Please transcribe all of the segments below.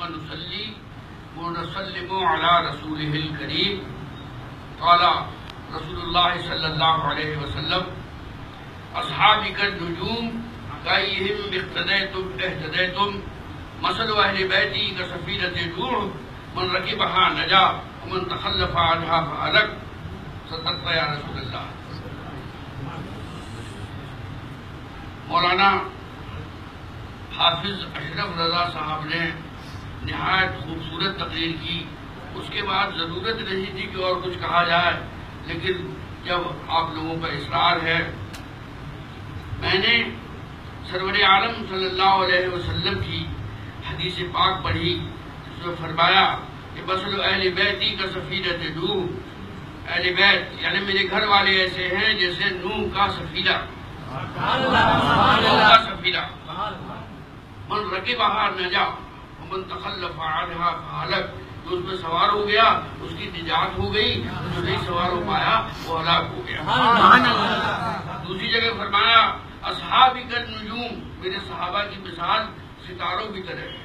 ونصلي ونسلم على رسوله الكريم. قال رسول الله صلى الله عليه وسلم: أصحابي كالنجوم كأيهم اقتديتم اهتديتم مثل أهل بيتي كسفينة نوح من ركبها نجا ومن تخلف عنها فهلك. صدقت يا رسول اللہ. مولانا حافظ اشرف رضا صاحب نے نہایت خوبصورت تقریر کی. اس کے بعد ضرورت نہیں تھی کہ اور کچھ کہا جائے، لیکن جب آپ لوگوں کا اصرار ہے، میں نے سرور عالم صلی اللہ علیہ وسلم کی حدیث پاک پڑھی جس میں فرمایا کہ مثل اہل بیتی کا سفینۃ نوح. اہل بیت یعنی میرے گھر والے ایسے ہیں جیسے نوح کا سفینہ. من رکبہا نجا ومن تخلف عنہا فہلک. جو اس میں سوار ہو گیا اس کی نجات ہو گئی، جو نہیں سوار ہو پایا وہ ہلاک ہو گیا. دوسری جگہ فرمایا اصحابی کالنجوم، میرے صحابہ کی مثال ستاروں کی طرح ہے.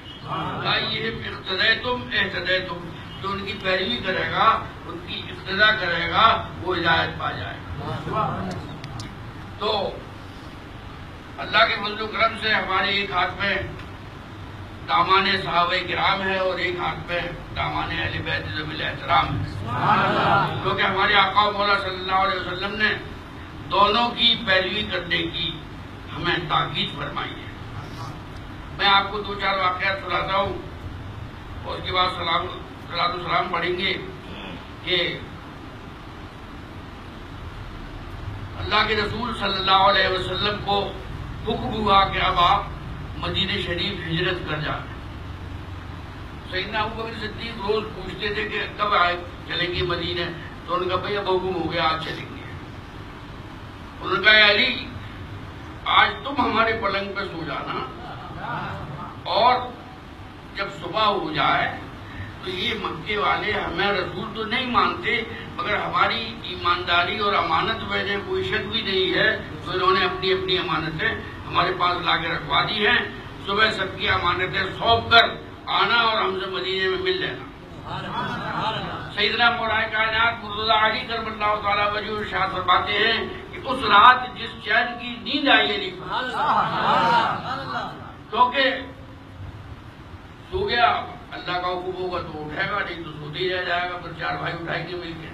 کأیہم اقتدیتم اہتدیتم، جو ان کی پیروی کرے گا، ان کی اقتدا کرے گا، وہ ہدایت پا جائے گا. تو اللہ کے فضل و کرم سے ہمارے ایک ہاتھ میں دامان صحابہ کرام ہے اور ایک ہاتھ میں دامان اہل بیت ذوی الاحترام ہے، کیونکہ ہمارے آقا و مولا صلی اللہ علیہ وسلم نے دونوں کی پیروی کرنے کی ہمیں تاکید فرمائی ہے. میں آپ کو 2-4 واقعات سناتا ہوں اور اس کے بعد صلاۃ و سلام پڑھیں گے کہ اللہ کے رسول صلی اللہ علیہ وسلم کو حکم ہوا کہ اب آپ مدینہ شریف ہجرت کر جائیں. سیدنا ابوبکر صدیق روز پوچھتے تھے کہ کب چلیں گے مدینہ، تو ان کا بھائی اب حکم ہو گیا آج چلیں گے. انہوں نے کہا علی آج تم ہمارے پلنگ پہ سو جانا، اور جب صبح ہو جائے تو یہ مکے والے ہمیں رسول تو نہیں مانتے مگر ہماری ایمانداری اور امانت میں کوئی شک بھی نہیں ہے، تو انہوں نے اپنی اپنی امانتیں ہمارے پاس لا کے رکھوا دی ہیں. صبح سب کی امانتیں سونپ کر آنا اور ہم سے مدینے میں مل لینا. سیدنا مولا کائنات مرتضی علی کرم اللہ تعالیٰ وجہ ارشاد فرماتے ہیں کہ اس رات جس چین کی نیند آئی نہیں، کیونکہ سو گیا اللہ کا حکم ہوگا تو اٹھے گا، نہیں تو سوتے ہی رہ جائے گا. پھر 4 بھائی اٹھائیں گے مل کے.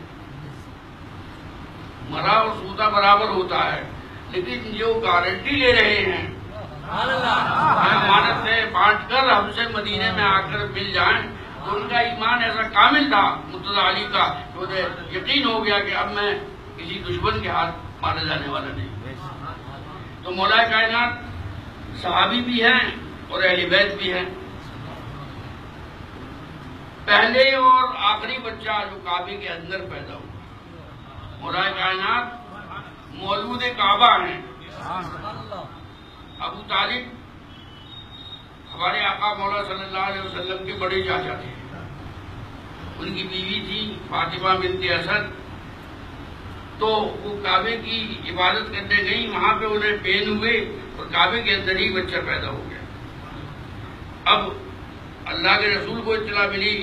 مرا اور سوتا برابر ہوتا ہے، لیکن جو گارنٹی لے رہے ہیں امانت سے بانٹ کر ہم سے مدینے میں آ کر مل جائیں، تو ان کا ایمان ایسا کامل تھا مرتضی علی کا کہ انہیں یقین ہو گیا کہ اب میں کسی دشمن کے ہاتھ مارا جانے والا نہیں. تو مولا کائنات صحابی بھی ہیں اور اہل بیت بھی ہیں. پہلے اور آخری بچہ جو کعبے کے اندر پیدا ہوا، مولا کائنات مولود کعبہ ہیں. ابو طالب ہمارے آقا مولا صلی اللہ علیہ وسلم کے بڑے چاچا تھے. ان کی بیوی تھی فاطمہ بنت اسد. تو وہ کعبے کی عبادت کرنے گئی، وہاں پہ انہیں پین ہوئے اور کعبے کے اندر ہی بچہ پیدا ہو گیا. اب اللہ کے رسول کو اطلاع ملی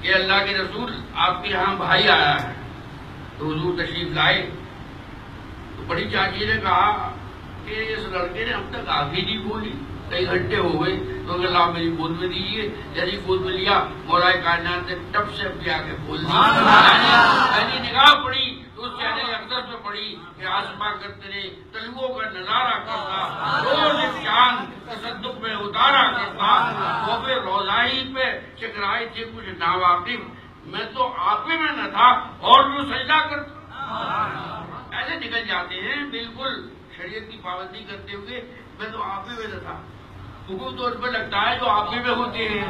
کہ اللہ کے رسول آپ کے یہاں بھائی آیا ہے، تو حضور تشریف لائے. تو بڑی چاچی نے کہا کہ اس لڑکے نے اب تک آگ ہی نہیں کھولی، کئی گھنٹے ہو گئے. تو اللہ میری گود میں دیجیے. جیسے گود میں لیا مولا کائنات نے ٹپ سے اپنے آگے کھول دی. پہلی نگاہ پڑی تو اس چہرے اقدس میں پڑی کہ آسماں کر تیرے طلبوں کا نظارہ کرتا، روز چاند تصدق میں اتارا کرتا، وہ پہ روزائی پہ چکرائے تھے کچھ ناواقف، میں تو آپ ہی میں نہ تھا اور جو سجدہ کرتا. ایسے نکل جاتے ہیں بالکل شریعت کی پابندی کرتے ہوئے، میں تو آپ ہی میں نہ تھا. حکم تو ان پہ لگتا ہے جو آپ ہی میں ہوتے ہیں.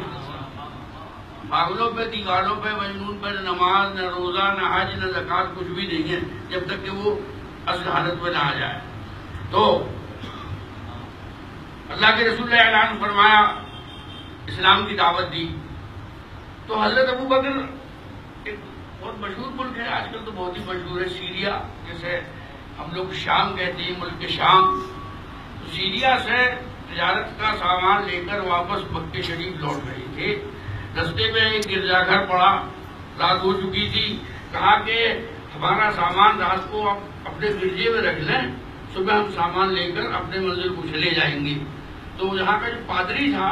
پاگلوں پہ، دیگاروں پہ، مجنون پہ نہ نماز، نہ روزہ، نہ حج، نہ زکوٰۃ، کچھ بھی نہیں ہے جب تک کہ وہ اصل حالت میں نہ آ جائے. تو اللہ کے رسول نے اعلان فرمایا، اسلام کی دعوت دی. تو حضرت ابوبکر ایک بہت مشہور ملک ہے، آج کل تو بہت ہی مشہور ہے، سیریا، جیسے ہم لوگ شام کہتے ہیں، ملک شام. تو سیریا سے تجارت کا سامان لے کر واپس مکہ شریف لوٹ رہے تھے. رستے میں ایک گرجا گھر پڑا، رات ہو چکی تھی، کہا کہ ہمارا سامان رات کو آپ اپنے گرجے میں رکھ لیں، صبح ہم سامان لے کر اپنے منزل کو چلے جائیں گے۔ تو یہاں کا جو پادری تھا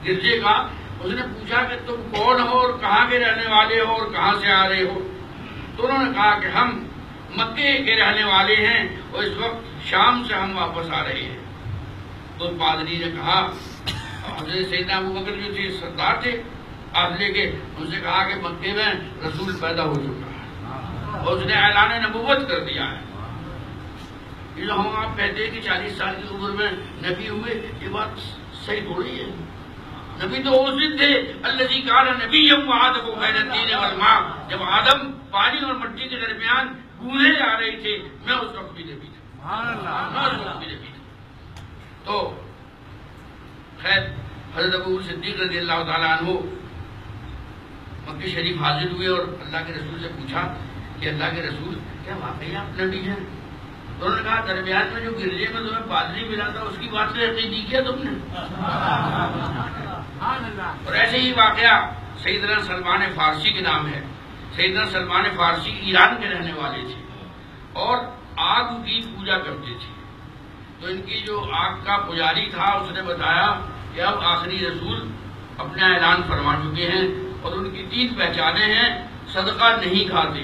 گرجے کا، اس نے پوچھا کہ تم کون ہو اور کہاں کے رہنے والے ہو اور کہاں سے آ رہے ہو؟ تو انہوں نے کہا کہ ہم مکے کے رہنے والے ہیں اور اس وقت شام سے ہم واپس آ رہے ہیں۔ تو پادری نے کہا، حضرت سیدنا ابوبکر جو تھے سردار تھے قافلے کے، ان سے کہا کہ مکے میں رسول پیدا ہو چکا ہے اور اس نے اعلان نبوت کر دیا ہے۔ یہ جو ہم آپ کہتے ہیں کہ 40 سال کی عمر میں نبی ہوئے، یہ بات صحیح تھوڑی ہے۔ نبی تو اس دن تھے الذی کان نبیا وآدم بین الطین والماء، جب آدم پانی اور مٹی کے درمیان گونجے جا رہے تھے، میں اس وقت بھی نبی تھا، میں اس وقت بھی نبی تھا۔ تو خیر حضرت ابو صدیق رضی اللہ تعالیٰ عنہ مکہ شریف حاضر ہوئے اور اللہ کے رسول سے پوچھا کہ اللہ کے رسول کیا واقعی آپ نبی ہیں؟ تو انہوں نے کہا درمیان میں جو گرجے میں تمہیں پادری ملا تھا اس کی بات سے یقین کیا تم نے؟ اور ایسے ہی واقعہ سیدنا سلمان فارسی کے نام ہے۔ سیدنا سلمان فارسی ایران کے رہنے والے تھے اور آگ کی پوجا کرتے تھے۔ تو ان کی جو آگ کا پجاری تھا اس نے بتایا کہ اب آخری رسول اپنا اعلان فرما چکے ہیں اور ان کی 3 پہچانیں ہیں: صدقہ نہیں کھاتے،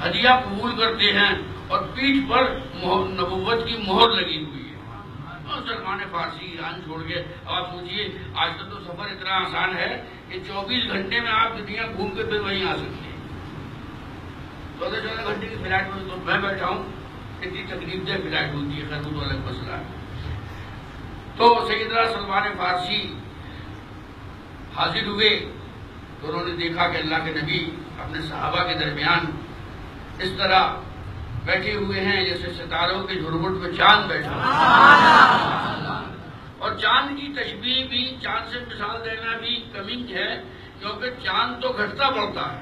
ہدیہ قبول کرتے ہیں اور پیٹھ پر نبوت کی مہر لگی ہوئی ہے۔ اور سلمان فارسی ایران چھوڑ کے، آپ سوچئے آج تک تو سفر اتنا آسان ہے کہ 24 گھنٹے میں آپ دنیا گھوم کے پھر وہیں آ سکتے ہیں۔ 14 گھنٹے کی فلائٹ میں تو میں بیٹھا ہوں، اتنی تکلیف دہ فلائٹ ہوتی ہے، خیر وہ تو الگ مسئلہ ہے۔ تو سیدنا سلمان فارسی حاضر ہوئے تو انہوں نے دیکھا کہ اللہ کے نبی اپنے صحابہ کے درمیان اس طرح بیٹھے ہوئے ہیں جیسے ستاروں کے جھرمٹ میں چاند بیٹھا ہے، اور چاند کی تشبیہ بھی، چاند سے مثال دینا بھی کمی ہے، کیونکہ چاند تو گھٹتا بڑھتا ہے۔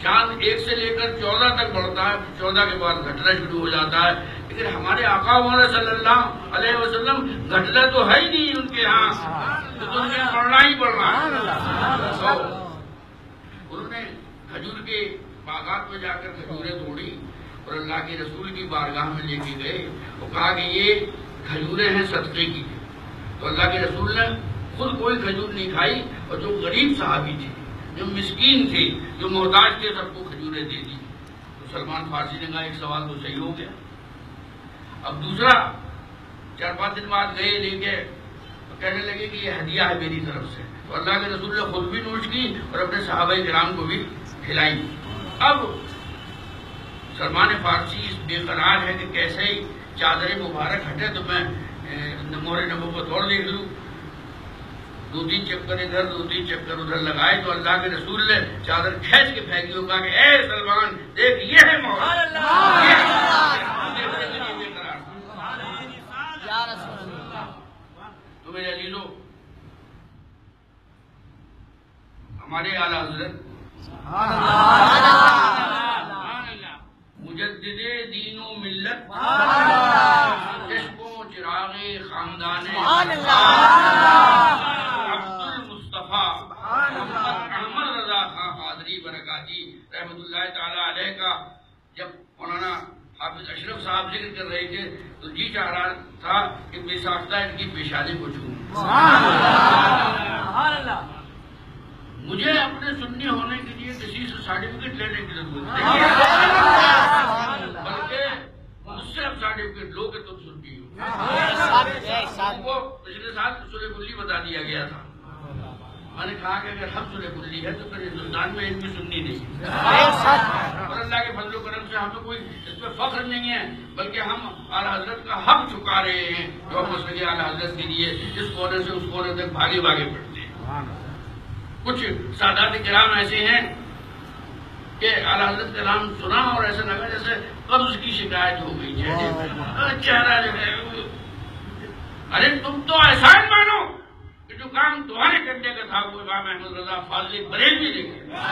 چاند 1 سے لے کر 14 تک بڑھتا ہے، 14 کے بعد گھٹنا شروع ہو جاتا ہے، لیکن ہمارے آقا مولانا صلی اللہ علیہ وسلم گھٹنا تو ہے ہی نہیں ان کے ہاں، تو دنیا بڑھنا ہی بڑھنا ہے۔ انہوں نے کھجور کے باغات میں جا کر کھجوریں توڑی اور اللہ کے رسول کی بارگاہ میں لے کے گئے، وہ کہا کہ یہ کھجوریں ہیں صدقے کی۔ تو اللہ کے رسول نے خود کوئی کھجور نہیں کھائی، اور جو غریب صحابی تھے، جو مسکین تھے، جو محتاج تھے، سب کو کھجوریں دے دی۔ تو سلمان فارسی نے کہا ایک سوال تو صحیح ہو گیا۔ اب دوسرا 4-5 دن بعد گئے لے کے، کہنے لگے کہ یہ ہدیہ ہے میری طرف سے۔ تو اللہ کے رسول نے خود بھی نوش کی اور اپنے صحابہ کرام کو بھی کھلائی۔ اب سلمان فارسی اس بے قرار ہے کہ کیسے ہی چادر مبارک ہٹے تو میں مہر نبوت اور دیکھ لوں۔ 2-3 چکر ادھر 2-3 چکر ادھر لگائے تو اللہ کے رسول نے چادر کھینچ کے پھینکی اور کہا کہ اے سلمان دیکھ یہ ہے مہر، تو میرے عزیزو، ہمارے اعلیٰ حضرت مجدد دین و ملت، چشم و چراغ خاندان عبد المصطفیٰ محمد احمد رضا خان قادری برکاتی رحمۃ اللہ تعالی علیہ کا جب مولانا حافظ اشرف صاحب ذکر کر رہے تھے تو جی چاہ رہا تھا کہ بے ساختہ ان کی پیشانی کو چھوں۔ مجھے اپنے سنی ہونے کے لیے کسی سے سرٹیفکیٹ لینے کی ضرورت نہیں ہے، بلکہ مجھ سے اب سرٹیفکیٹ لو کہ تم سنی ہو۔ ان کو پچھلے سال سورہ کلی بتا دیا گیا تھا، میں نے کہا کہ اگر ہم سورہ کلی ہے تو پھر ہندوستان میں ان کی سننی نہیں، اور اللہ کے فضل و کرم سے ہمیں کوئی اس پہ فخر نہیں ہے، بلکہ ہم اعلیٰ حضرت کا حق چکا رہے ہیں، جو ہم مسئلے اعلیٰ حضرت کے لیے اس کونے سے اس کونے تک بھاگے پڑتے ہیں۔ کچھ سادات کرام ایسے ہیں کہ اعلیٰ حضرت کا نام سنا اور ایسا لگا جیسے قبض کی شکایت ہو گئی ہے، چہرہ جو ہے، ارے تم تو ایسا ہی مانو کہ جو کام تمہارے کرنے کا تھا وہ امام احمد رضا فاضل بریلوی نے کیا۔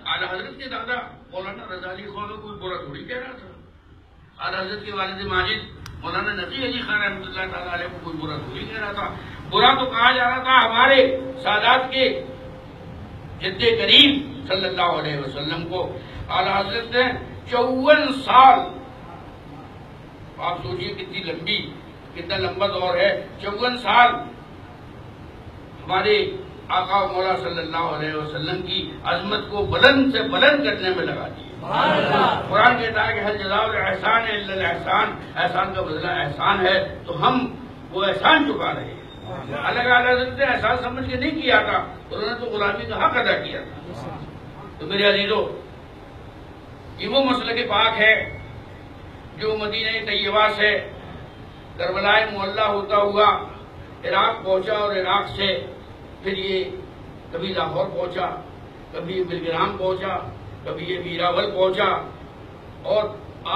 اعلیٰ حضرت کے دادا مولانا رضا علی خان کو کوئی برا تھوڑی کہہ رہا تھا، اعلیٰ حضرت کے والد ماجد مولانا نقی علی خان رحمۃ اللہ تعالیٰ علیہ کو کوئی برا تھوڑی کہہ رہا تھا، برا تو کہا جا رہا تھا ہمارے سادات کے جد کریم صلی اللہ علیہ وسلم کو. اعلیٰ حضرت نے 54 سال، آپ سوچئے کتنا لمبا دور ہے، 54 سال ہمارے آقا و مولا صلی اللہ علیہ وسلم کی عظمت کو بلند سے بلند کرنے میں لگا دیے. قرآن کہتا ہے کہ حل جزاء الاحسان الا الاحسان، احسان کا بدلہ احسان ہے، تو ہم وہ احسان چکا رہے ہیں. اعلیٰ حضرت نے احسان سمجھ کے نہیں کیا تھا، انہوں نے تو غلامی کا حق ادا کیا تھا. تو میرے عزیزو، یہ وہ مسلک پاک ہے جو مدینہ طیبہ سے کربلا معلیٰ ہوتا ہوا عراق پہنچا، اور عراق سے پھر یہ کبھی لاہور پہنچا، کبھی بلگرام پہنچا، کبھی یہ بیراول پہنچا، اور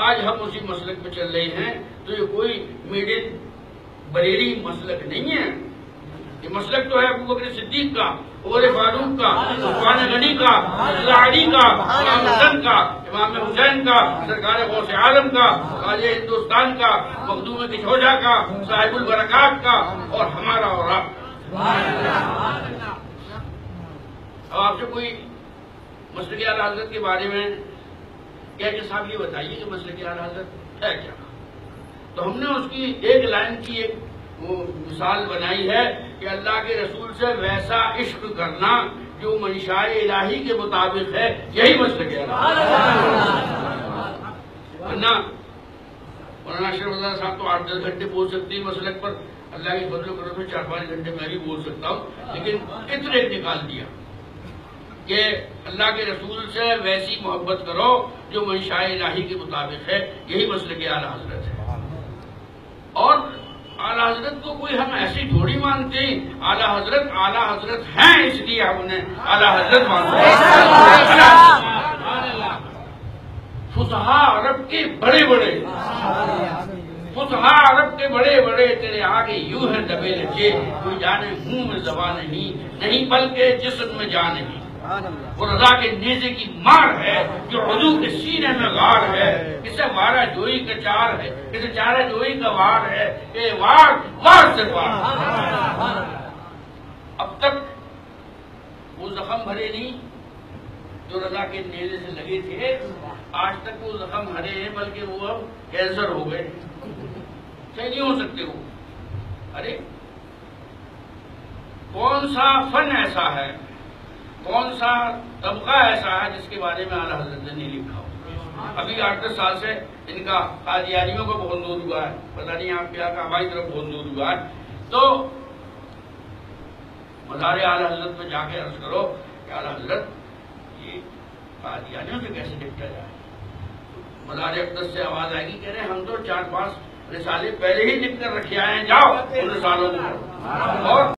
آج ہم اسی مسلک پہ چل رہے ہیں. تو یہ کوئی میڈ ان بریلی مسلک نہیں ہے، یہ مسلک تو ہے ابو بکر صدیق کا، عمر فاروق کا، عثمان غنی کا، علی کا، امام حسن کا، امام حسین کا، سرکار غوث اعظم کا، خواجہ ہندوستان کا، مخدوم کشوجہ کا، صاحب البرکات کا، اور ہمارا اور آپ کا. اب آپ سے کوئی مسلک اعلیٰ حضرت کے بارے میں کہ صاحب یہ بتائیے کہ مسلک اعلیٰ حضرت ہے کیا، تو ہم نے اس کی ایک لائن کی ایک وہ مثال بنائی ہے کہ اللہ کے رسول سے ویسا عشق کرنا جو منشاء الہی کے مطابق ہے، یہی مسلک ہے. ورنہ مولانا اشرف اللہ صاحب تو 8-10 گھنٹے بول سکتے ہیں مسلک پر، اللہ کے فضل و کرم سے 4-5 گھنٹے میں بھی بول سکتا ہوں، لیکن اتنا ایک نکال دیا کہ اللہ کے رسول سے ویسی محبت کرو جو منشاء الہی کے مطابق ہے، یہی مسلک اعلیٰ حضرت ہے. اور اعلیٰ حضرت کو کوئی ہم ایسی جوڑی مانتے ہیں، اعلیٰ حضرت ہیں اس لیے ہم انہیں اعلیٰ حضرت مانتے ہیں. فصحاء عرب کے بڑے تیرے آگے یوں ہے دبے رچے، کوئی جانے منہ میں زبان نہیں بلکہ جسم میں جان نہیں. وہ رضا کے نیزے کی مار ہے جو عضو کے سینے میں غار ہے، کسے مارا جوئی کا چار ہے، کسے چارہ جوئی کا وار ہے، اے وار سے وار. اب تک وہ زخم بھرے نہیں جو رضا کے نیزے سے لگے تھے، آج تک وہ زخم بھرے ہیں بلکہ وہ اب کینسر ہو گئے، صحیح نہیں ہو سکتے وہ. ارے کون سا فن ایسا ہے، کون سا طبقہ ایسا ہے جس کے بارے میں اعلیٰ حضرت نے نہیں لکھا ہو. ابھی 8-10 سال سے ان کا قادیانیوں کا بہت دور ہوا ہے، پتہ نہیں آپ کیا کہ ہماری طرف بہت دور ہوا ہے. تو مزار اعلیٰ حضرت پہ جا کے عرض کرو کہ اعلیٰ حضرت یہ قادیانیوں سے کیسے نپٹا جائے. مزار اقدس سے آواز آئے گی کہہ رہے ہم تو 4-5 رسالے پہلے ہی لکھ کر رکھے آئے ہیں، جاؤ ان رسالوں کو. اور